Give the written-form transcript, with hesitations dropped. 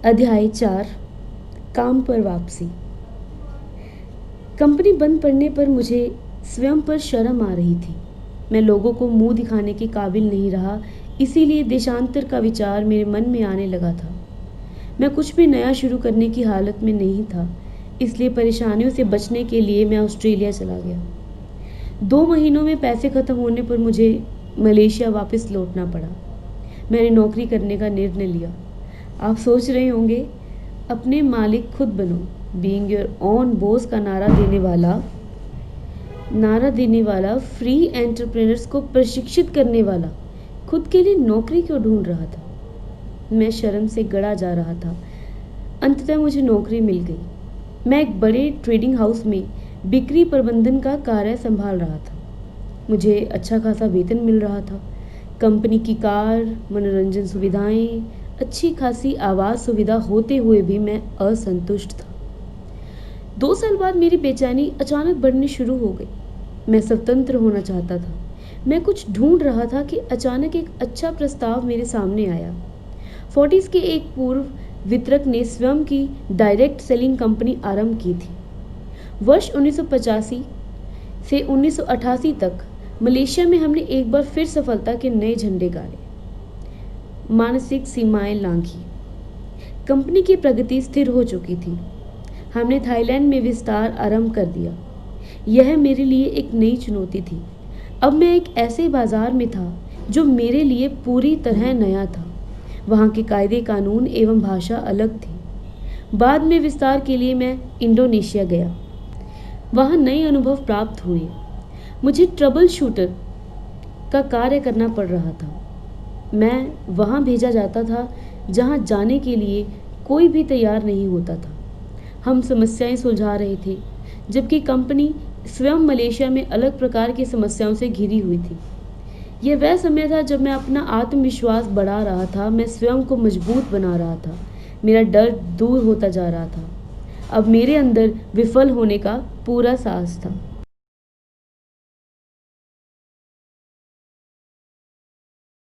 अध्याय 4 काम पर वापसी। कंपनी बंद पड़ने पर मुझे स्वयं पर शर्म आ रही थी। मैं लोगों को मुंह दिखाने के काबिल नहीं रहा, इसीलिए देशांतर का विचार मेरे मन में आने लगा था। मैं कुछ भी नया शुरू करने की हालत में नहीं था, इसलिए परेशानियों से बचने के लिए मैं ऑस्ट्रेलिया चला गया। 2 महीनों में पैसे खत्म होने पर मुझे मलेशिया वापस लौटना पड़ा। मैंने नौकरी करने का निर्णय लिया। आप सोच रहे होंगे, अपने मालिक खुद बनो, बीइंग योर ओन बॉस का नारा देने वाला फ्री एंटरप्रेन्योर्स को प्रशिक्षित करने वाला खुद के लिए नौकरी क्यों ढूंढ रहा था। मैं शर्म से गड़ा जा रहा था। अंततः मुझे नौकरी मिल गई। मैं एक बड़े ट्रेडिंग हाउस में बिक्री प्रबंधन का कार्य संभाल रहा था। मुझे अच्छा खासा वेतन मिल रहा था। कंपनी की कार, मनोरंजन सुविधाएं, अच्छी खासी आवास सुविधा होते हुए भी मैं असंतुष्ट था। 2 साल बाद मेरी बेचैनी अचानक बढ़नी शुरू हो गई। मैं स्वतंत्र होना चाहता था। मैं कुछ ढूंढ रहा था कि अचानक एक अच्छा प्रस्ताव मेरे सामने आया। फोर्टिस के एक पूर्व वितरक ने स्वयं की डायरेक्ट सेलिंग कंपनी आरंभ की थी। वर्ष 1985 से 1988 तक मलेशिया में हमने एक बार फिर सफलता के नए झंडे गाड़े, मानसिक सीमाएं लांघी। कंपनी की प्रगति स्थिर हो चुकी थी। हमने थाईलैंड में विस्तार आरंभ कर दिया। यह मेरे लिए एक नई चुनौती थी। अब मैं एक ऐसे बाजार में था जो मेरे लिए पूरी तरह नया था। वहाँ के कायदे कानून एवं भाषा अलग थी। बाद में विस्तार के लिए मैं इंडोनेशिया गया। वहाँ नए अनुभव प्राप्त हुए। मुझे ट्रबल शूटर का कार्य करना पड़ रहा था। मैं वहाँ भेजा जाता था जहाँ जाने के लिए कोई भी तैयार नहीं होता था। हम समस्याएं सुलझा रहे थे, जबकि कंपनी स्वयं मलेशिया में अलग प्रकार की समस्याओं से घिरी हुई थी। यह वह समय था जब मैं अपना आत्मविश्वास बढ़ा रहा था। मैं स्वयं को मजबूत बना रहा था। मेरा डर दूर होता जा रहा था। अब मेरे अंदर विफल होने का पूरा साहस था।